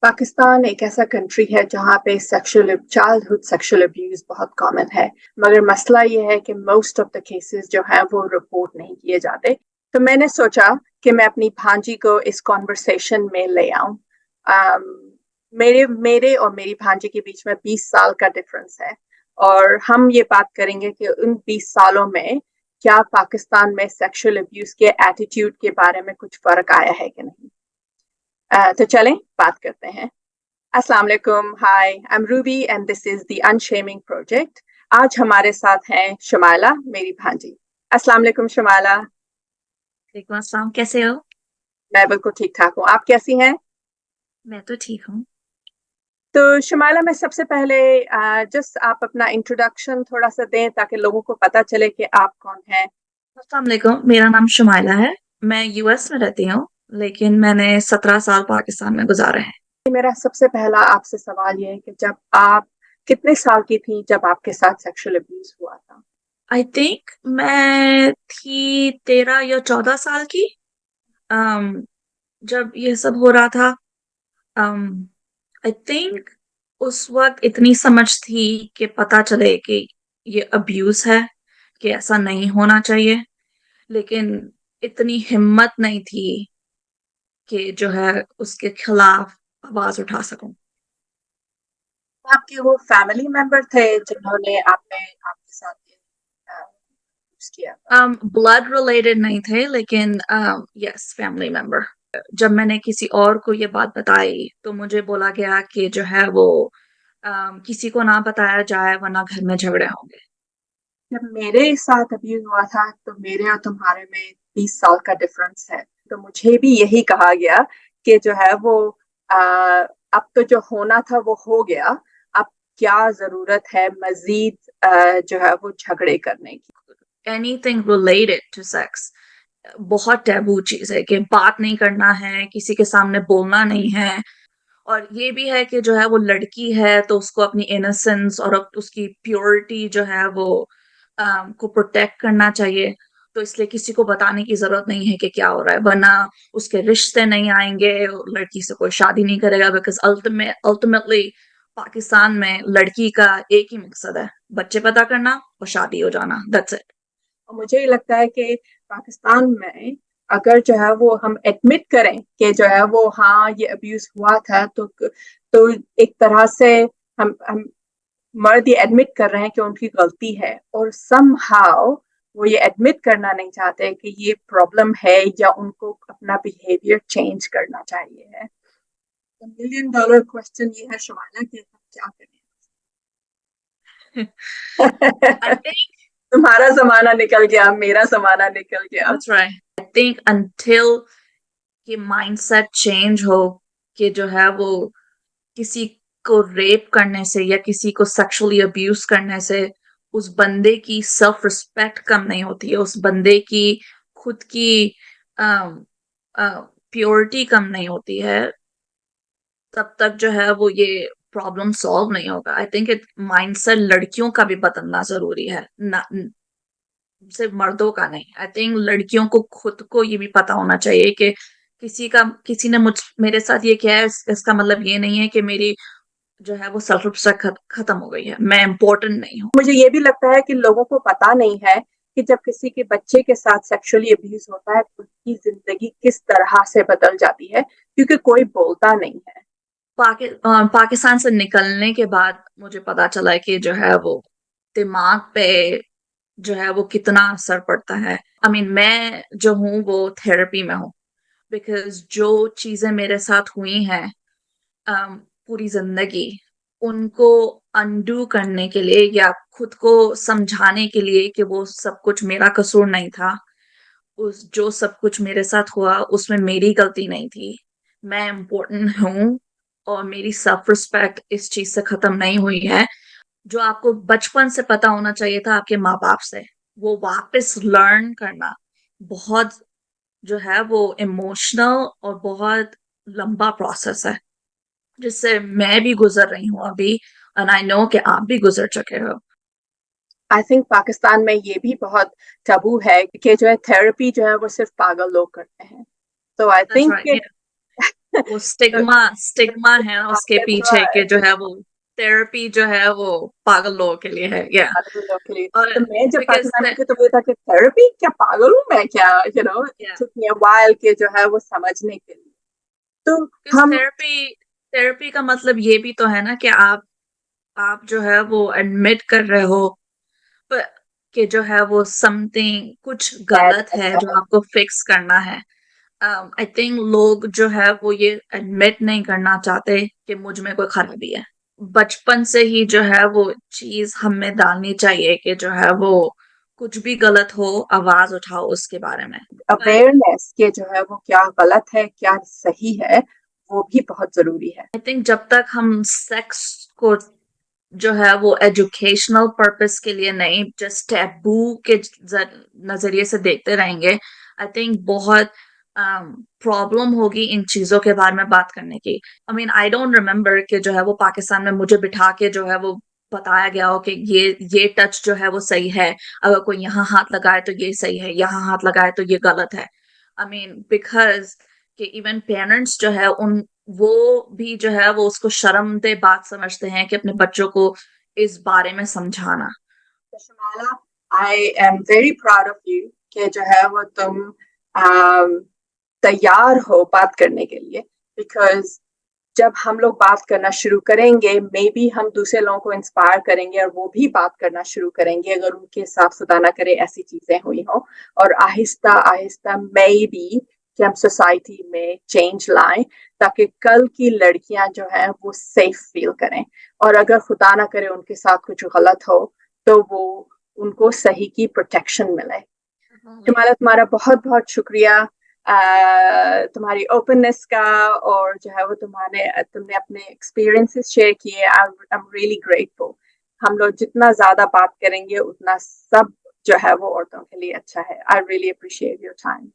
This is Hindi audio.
पाकिस्तान एक ऐसा कंट्री है जहाँ पे चाइल्डहुड सेक्सुअल अब्यूज बहुत कॉमन है। मगर मसला ये है कि मोस्ट ऑफ द केसेस जो हैं वो रिपोर्ट नहीं किए जाते। तो मैंने सोचा कि मैं अपनी भांजी को इस कॉन्वर्सेशन में ले आऊं। um, मेरे मेरे और मेरी भांजी के बीच में 20 साल का डिफरेंस है। और हम ये बात करेंगे कि उन 20 सालों में क्या पाकिस्तान में सेक्सुअल अब्यूज के एटीट्यूड के बारे में कुछ फर्क आया है कि नहीं। तो चलें बात करते हैं। अस्सलाम वालेकुम, hi, I am Ruby and this is the unshaming project. आज हमारे साथ हैं शमाइला, मेरी भांजी। अस्सलाम वालेकुम शमाइला। वालेकुम अस्सलाम, कैसे हो? मैं बिल्कुल ठीक ठाक हूँ, आप कैसी हैं? मैं तो ठीक हूँ। तो शमाइला, मैं सबसे पहले जस्ट आप अपना इंट्रोडक्शन थोड़ा सा दें ताकि लोगों को पता चले कि आप कौन हैं। अस्सलाम वालेकुम, मेरा नाम शुमाइला है। मैं यूएस में रहती हूँ, लेकिन मैंने 17 साल पाकिस्तान में गुजारे हैं। मेरा सबसे पहला आपसे सवाल ये है कि जब आप कितने साल की थी जब आपके साथ सेक्सुअल अब्यूज हुआ था? आई थिंक मैं थी 13 या 14 साल की। um, जब ये सब हो रहा था। आई थिंक उस वक्त इतनी समझ थी कि पता चले कि ये अब्यूज है, कि ऐसा नहीं होना चाहिए। लेकिन इतनी हिम्मत नहीं थी कि जो है उसके खिलाफ आवाज उठा सकूं। आपके वो फैमिली मेंबर थे जिन्होंने आपके साथ ये यूज किया था? ब्लड रिलेटेड नहीं थे, लेकिन यस, फैमिली मेंबर। जब मैंने किसी और को ये बात बताई तो मुझे बोला गया कि जो है वो किसी को ना बताया जाए, वरना घर में झगड़े होंगे। जब मेरे साथ अब्यूज हुआ था तो मेरे और तुम्हारे में 20 साल का डिफरेंस है। तो मुझे भी यही कहा गया कि जो है वो आ, अब तो जो होना था वो हो गया। अब क्या जरूरत है मजीद जो है वो झगड़े करने की। एनीथिंग रिलेटेड टू सेक्स बहुत टैबू चीज है, कि बात नहीं करना है, किसी के सामने बोलना नहीं है। और ये भी है कि जो है वो लड़की है तो उसको अपनी इनोसेंस और उसकी प्योरिटी जो है वो को प्रोटेक्ट करना चाहिए। तो इसलिए किसी को बताने की जरूरत नहीं है कि क्या हो रहा है, वरना उसके रिश्ते नहीं आएंगे, लड़की से कोई शादी नहीं करेगा। बिकॉज अल्टीमेटली पाकिस्तान में लड़की का एक ही मकसद है, बच्चे पैदा करना और शादी हो जाना, दैट्स इट। और मुझे ये लगता है कि पाकिस्तान में अगर जो है वो हम एडमिट करें कि जो है वो हाँ ये अब्यूज हुआ था तो एक तरह से हम मर्द ये एडमिट कर रहे हैं कि उनकी गलती है। और समहाउ वो ये एडमिट करना नहीं चाहते कि ये प्रॉब्लम है या उनको अपना बिहेवियर चेंज करना चाहिए है। तो मिलियन डॉलर क्वेश्चन ये है शुमाना कि हम क्या आई करें। थिंक तुम्हारा जमाना निकल गया, मेरा जमाना निकल गया। That's right. I think until कि माइंडसेट चेंज हो, कि जो है वो किसी को रेप करने से या किसी को सेक्सुअली अब्यूज करने से उस बंदे की सेल्फ रिस्पेक्ट कम नहीं होती है, उस बंदे की खुद की प्योरिटी कम नहीं होती है, तब तक जो है वो ये प्रॉब्लम सॉल्व नहीं होगा। आई थिंक इट माइंडसेट लड़कियों का भी बदलना जरूरी है, ना सिर्फ मर्दों का नहीं। आई थिंक लड़कियों को खुद को ये भी पता होना चाहिए कि किसी ने मेरे साथ ये किया है, इसका मतलब ये नहीं है कि मेरी जो है वो सेल्फ रिस्पेक्ट खत्म हो गई है, मैं इम्पोर्टेंट नहीं हूँ। मुझे ये भी लगता है कि लोगों को पता नहीं है कि जब किसी के बच्चे के साथ सेक्सुअली अब्यूज होता है तो उनकी जिंदगी किस तरह से बदल जाती है, क्योंकि कोई बोलता नहीं है। पाकिस्तान से निकलने के बाद मुझे पता चला है कि जो है वो दिमाग पे जो है वो कितना असर पड़ता है। आई मीन मैं जो हूँ वो थेरेपी में हूँ, बिकॉज जो चीजें मेरे साथ हुई हैं पूरी जिंदगी, उनको अनडू करने के लिए या खुद को समझाने के लिए कि वो सब कुछ मेरा कसूर नहीं था, उस जो सब कुछ मेरे साथ हुआ उसमें मेरी गलती नहीं थी, मैं इम्पोर्टेंट हूँ। और मेरी सेल्फ रिस्पेक्ट इस चीज से खत्म नहीं हुई है। जो आपको बचपन से पता होना चाहिए था आपके माँ बाप से, वो वापस लर्न करना बहुत जो है वो इमोशनल और बहुत लंबा प्रोसेस है, जिससे मैं भी गुजर रही हूँ अभी। एंड आई नो कि आप भी गुजर चुके हो। आई थिंक पाकिस्तान में ये भी बहुत टबू है कि जो है थेरेपी जो है वो सिर्फ पागल लोग करते हैं। तो आई दैट्स थिंक राइट। वो तो स्टिग्मा है उसके हाँ, पीछे के जो है वो थेरेपी जो है वो पागल लोगों के लिए है या पागल लोगों के लिए। और तो मैं जब बिकॉज पाकिस्तान में थी तो वो था कि थेरेपी क्या, पागल हूँ मैं क्या, या took me a while के जो है वो समझने के लिए। तो हम थेरेपी थेरेपी का मतलब ये भी तो है ना कि आप जो है वो एडमिट कर रहे हो प- कि जो है वो समथिंग कुछ गलत बैड है जो आपको फिक्स करना है। आई थिंक लोग जो है वो ये एडमिट नहीं करना चाहते कि मुझ में कोई खराबी है। बचपन से ही जो है वो चीज हमें डालनी चाहिए कि जो है वो कुछ भी गलत हो आवाज उठाओ उसके बारे में। पर अवेयरनेस के जो है वो क्या गलत है क्या सही है, वो भी बहुत जरूरी है। आई थिंक जब तक हम सेक्स को जो है वो एजुकेशनल पर्पस के लिए नहीं जस्ट टैबू के नजरिए से देखते रहेंगे आई थिंक बहुत प्रॉब्लम होगी इन चीजों के बारे में बात करने की। I mean I don't remember कि जो है वो पाकिस्तान में मुझे बिठा के जो है वो बताया गया हो कि ये टच जो है वो सही है, अगर कोई यहाँ हाथ लगाए तो ये सही है, यहाँ हाथ लगाए तो ये गलत है। आई मीन बिकॉज कि इवन पेरेंट्स जो है उन वो भी जो है वो उसको शर्मदह बात समझते हैं कि अपने बच्चों को इस बारे में समझाना। Shamala, I am very proud of you कि जो है वो तुम तैयार हो बात करने के लिए, बिकॉज जब हम लोग बात करना शुरू करेंगे मे बी हम दूसरे लोगों को इंस्पायर करेंगे और वो भी बात करना शुरू करेंगे अगर उनके साथ खुदा ना करे ऐसी चीजें हुई हो। और आहिस्ता आहिस्ता मे बी कि हम सोसाइटी में चेंज लाएं ताकि कल की लड़कियां जो है वो सेफ फील करें, और अगर खुदा ना करे उनके साथ कुछ गलत हो तो वो उनको सही की प्रोटेक्शन मिले। जमाला, तुम्हारा बहुत बहुत शुक्रिया तुम्हारी ओपननेस का, और जो है वो तुमने अपने एक्सपीरियंसेस शेयर किए। I am really grateful. हम लोग जितना ज्यादा बात करेंगे उतना सब जो है वो औरतों के लिए अच्छा है। I really appreciate your time.